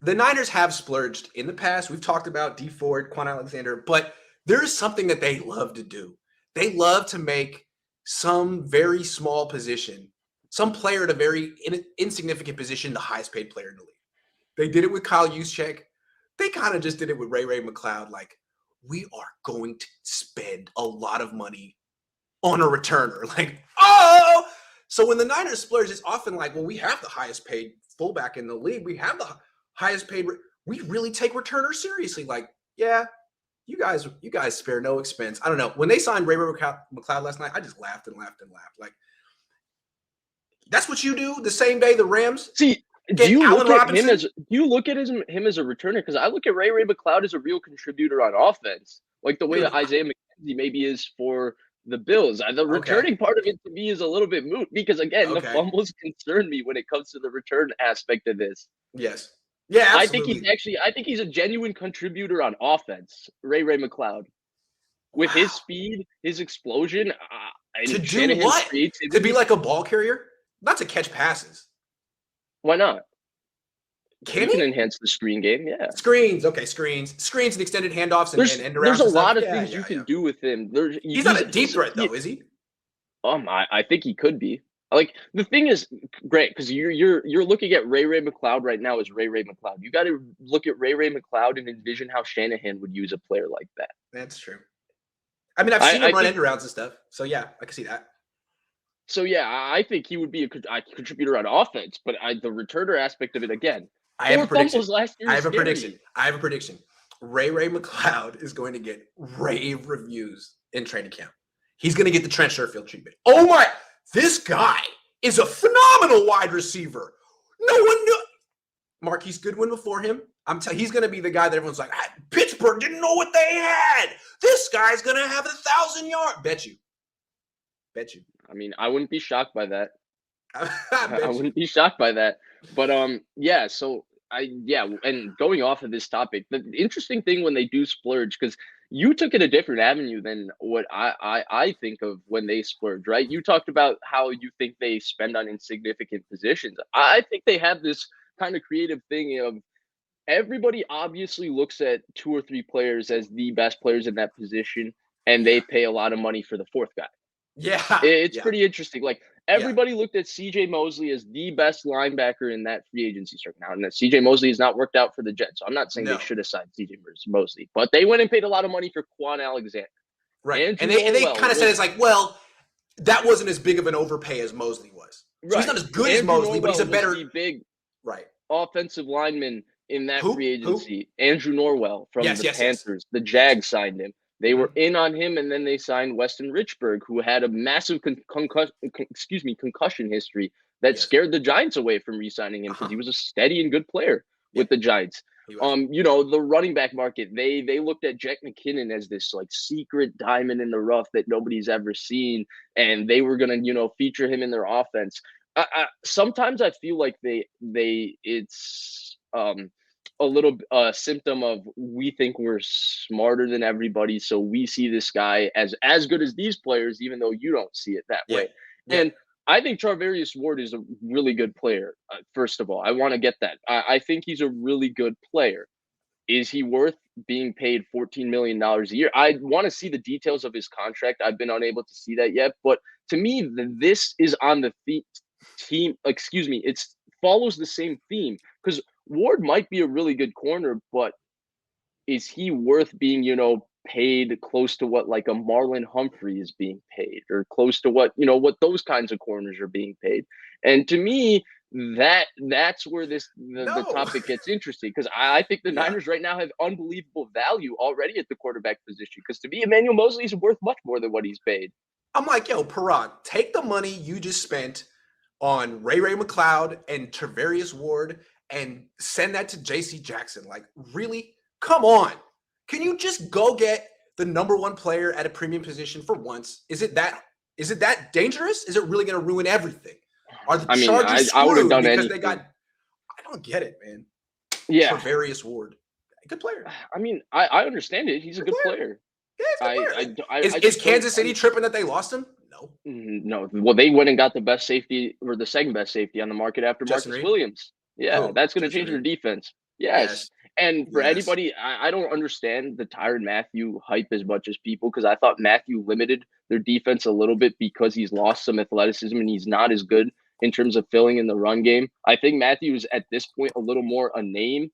The Niners have splurged in the past. We've talked about D Ford, Quan Alexander, but there is something that they love to do. They love to make some very small position, some player at a very insignificant position, the highest paid player in the league. They did it with Kyle Juszczyk. They kind of just did it with Ray McCloud. Like, we are going to spend a lot of money on a returner. Like, oh! So when the Niners splurge, it's often like, well, we have the highest paid fullback in the league. We have the highest paid. We really take returners seriously. Like, yeah, you guys spare no expense. I don't know. When they signed Ray McCloud last night, I just laughed and laughed and laughed. Like, that's what you do the same day the Rams. See, do you look at him as a returner? Because I look at Ray McCloud as a real contributor on offense, like the way that Isaiah McKenzie maybe is for the Bills. The returning part of it to me is a little bit moot because, again, the fumbles concern me when it comes to the return aspect of this. Yes. Yeah, absolutely. I think he's a genuine contributor on offense, Ray McCloud. With his speed, his explosion, and to do what? To be like a ball carrier? Not to catch passes. Why not? Can he enhance the screen game? Yeah. Screens. Okay, screens and extended handoffs and end arounds. There's a lot of things you can do with him. He's not a deep threat, though, is he? I think he could be. Like, the thing is, great, because you're looking at Ray McCloud right now as Ray McCloud. You got to look at Ray McCloud and envision how Shanahan would use a player like that. That's true. I mean, I've seen him run end arounds and stuff. So, yeah, I can see that. So, yeah, I think he would be a contributor on offense, but the returner aspect of it, again, I have a prediction. I have a prediction. Ray McCloud is going to get rave reviews in training camp. He's going to get the Trent Sherfield treatment. Oh, my. This guy is a phenomenal wide receiver. No one knew. Marquise Goodwin before him. He's going to be the guy that everyone's like, Pittsburgh didn't know what they had. This guy's going to have 1,000 yards. Bet you. I mean, I wouldn't be shocked by that. I wouldn't be shocked by that. But yeah. So and going off of this topic, the interesting thing when they do splurge, because you took it a different avenue than what I think of when they splurge, right? You talked about how you think they spend on insignificant positions. I think they have this kind of creative thing of everybody obviously looks at 2 or 3 players as the best players in that position, and they pay a lot of money for the fourth guy. Yeah. It's pretty interesting. Like, everybody looked at CJ Mosley as the best linebacker in that free agency circuit. Now, and that CJ Mosley has not worked out for the Jets. So I'm not saying they should have signed CJ Mosley, but they went and paid a lot of money for Quan Alexander. Right. And they kind of said it's like, well, that wasn't as big of an overpay as Mosley was. So he's not as good as Mosley, but he's a better big offensive lineman in that free agency. Andrew Norwell from the Panthers. The Jags signed him. They were in on him, and then they signed Weston Richburg, who had a massive concussion history that scared the Giants away from re-signing him because he was a steady and good player with the Giants. The running back market, they looked at Jake McKinnon as this like secret diamond in the rough that nobody's ever seen, and they were going to feature him in their offense. Sometimes I feel like it's a little symptom of we think we're smarter than everybody, so we see this guy as good as these players, even though you don't see it that way. And I think Charvarius Ward is a really good player. First of all, I want to get that. I think he's a really good player. Is he worth being paid $14 million a year? I want to see the details of his contract. I've been unable to see that yet. But to me, this is on the team. Excuse me. It follows the same theme because Ward might be a really good corner, but is he worth being, paid close to what like a Marlon Humphrey is being paid, or close to what those kinds of corners are being paid? And to me, that's where the topic gets interesting, because I think the Niners right now have unbelievable value already at the quarterback position. Because to me, Emmanuel Mosley is worth much more than what he's paid. I'm like, Parag, take the money you just spent on Ray McCloud and Charvarius Ward and send that to J.C. Jackson. Like, really? Come on. Can you just go get the number one player at a premium position for once? Is it that dangerous? Is it really going to ruin everything? Are the Chargers I would have done anything. They got? I don't get it, man. Yeah. Charvarius Ward, good player. I mean, I understand it. He's a good player. Yeah, he's a good player. Is Kansas City tripping that they lost him? No. No. Well, they went and got the best safety, or the second best safety on the market after Marcus Williams. Yeah, that's going to change their defense. Yes. Yes. And for Yes. anybody, I don't understand the Tyrann Mathieu hype as much as people because I thought Matthew limited their defense a little bit because he's lost some athleticism and he's not as good in terms of filling in the run game. I think Matthew is at this point a little more a name.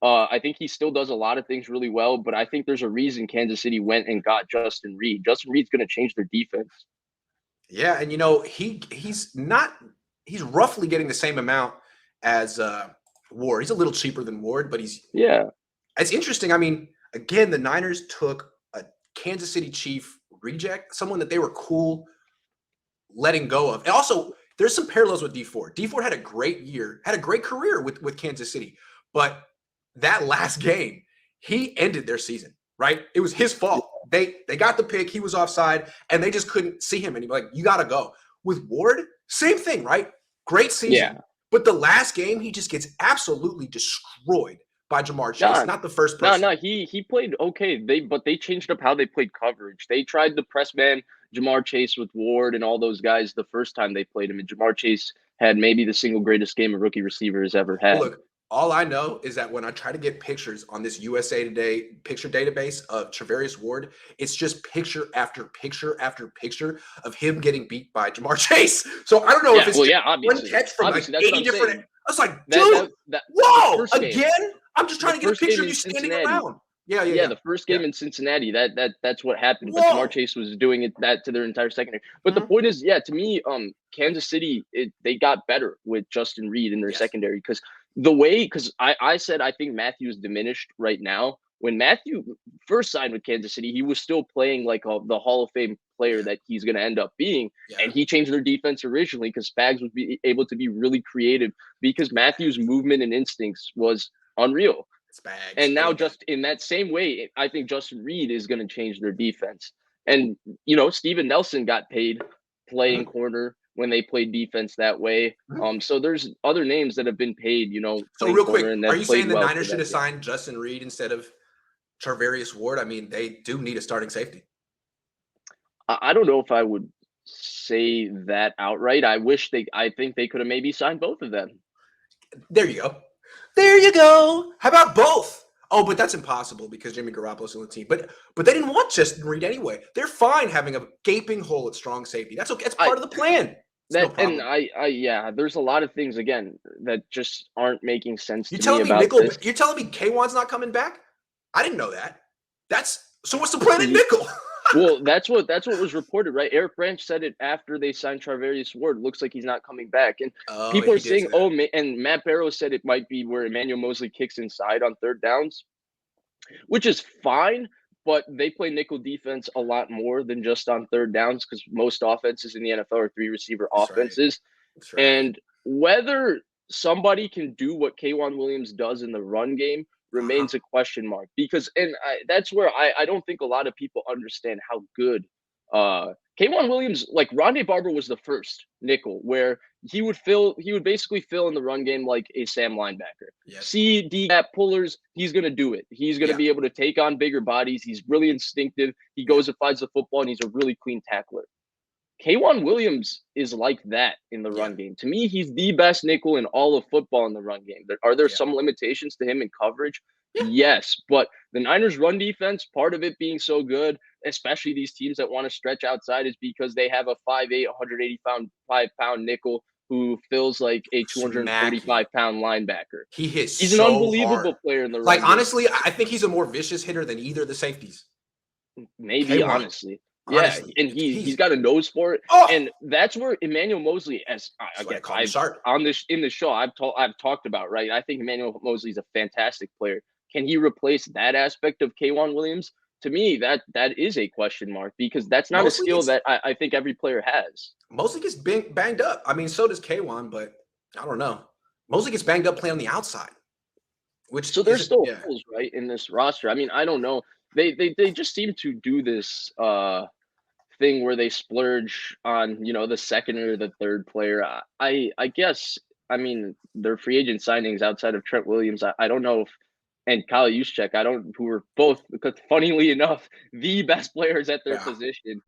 I think he still does a lot of things really well, but I think there's a reason Kansas City went and got Justin Reed. Justin Reed's going to change their defense. Yeah, and he's roughly getting the same amount as Ward. He's a little cheaper than Ward, but it's interesting. I mean, again, the Niners took a Kansas City Chief reject, someone that they were cool letting go of. And also, there's some parallels with D Ford. D Ford had a great year, had a great career with Kansas City, but that last game, he ended their season. Right? It was his fault. They got the pick. He was offside, and they just couldn't see him. And he was like, you got to go. With Ward, same thing, right? Great season. Yeah. But the last game, he just gets absolutely destroyed by Jamar Chase. Not the first person. No, he played okay. But they changed up how they played coverage. They tried the press man Jamar Chase with Ward and all those guys the first time they played him. And Jamar Chase had maybe the single greatest game a rookie receiver has ever had. Well, look, all I know is that when I try to get pictures on this USA Today picture database of Travarius Ward, it's just picture after picture after picture of him getting beat by Jamar Chase. So I don't know if it's obviously. one catch from like 80 different. Saying. I was like, dude, whoa, again? I'm just trying to get a picture of you standing around. Yeah. The first game in Cincinnati, that's what happened. But Jamar Chase was doing that to their entire secondary. But the point is, to me, Kansas City, they got better with Justin Reed in their secondary because I said I think Matthew is diminished right now. When Matthew first signed with Kansas City, he was still playing like the Hall of Fame player that he's going to end up being. Yeah. And he changed their defense originally because Spags would be able to be really creative because Matthew's movement and instincts was unreal. Spags. And now just in that same way, I think Justin Reed is going to change their defense. And, Steven Nelson got paid playing corner when they played defense that way. So there's other names that have been paid, So real quick, are you saying the Niners should have signed Justin Reed instead of Charvarius Ward? I mean, they do need a starting safety. I don't know if I would say that outright. I think they could have maybe signed both of them. There you go. How about both? Oh, but that's impossible because Jimmy Garoppolo's on the team. But they didn't want Justin Reed anyway. They're fine having a gaping hole at strong safety. That's okay. That's part of the plan. There's a lot of things again that just aren't making sense to me about this. You're telling me K1's not coming back? I didn't know that. So what's the plan in nickel? Well, that's what was reported, right? Eric Branch said it after they signed Charvarius Ward. Looks like he's not coming back, and people are saying, and Matt Barrow said it might be where Emmanuel Mosley kicks inside on third downs, which is fine. But they play nickel defense a lot more than just on third downs because most offenses in the NFL are three receiver offenses. Right. And whether somebody can do what K'Wan Williams does in the run game remains a question mark because that's where I don't think a lot of people understand how good K'Wan Williams, like Rondé Barber was the first nickel where he would basically fill in the run game like a Sam linebacker. Yes. C, D gap pullers, he's going to do it. He's going to be able to take on bigger bodies. He's really instinctive. He goes and finds the football and he's a really clean tackler. K'Wan Williams is like that in the run game. To me, he's the best nickel in all of football in the run game. Are there some limitations to him in coverage? Yeah. Yes, but the Niners' run defense, part of it being so good, especially these teams that want to stretch outside, is because they have a 5'8", 185-pound nickel who feels like a 235-pound linebacker. He's an unbelievable player in the run game. Honestly, I think he's a more vicious hitter than either of the safeties. Maybe, honestly. Yeah, and he's got a nose for it, and that's where Emmanuel Mosley, in the show I've talked about, right? I think Emmanuel Mosley is a fantastic player. Can he replace that aspect of K'Wan Williams? To me, that is a question mark because that's not a skill that I think every player has. Mosley gets banged up. I mean, so does K'Wan, but I don't know. Mosley gets banged up playing on the outside. So there's still holes, right, in this roster. I mean, I don't know. They just seem to do this thing where they splurge on, the second or the third player. I guess, I mean, their free agent signings outside of Trent Williams, I don't know if, and Kyle Juszczyk, who were both, because funnily enough, the best players at their position.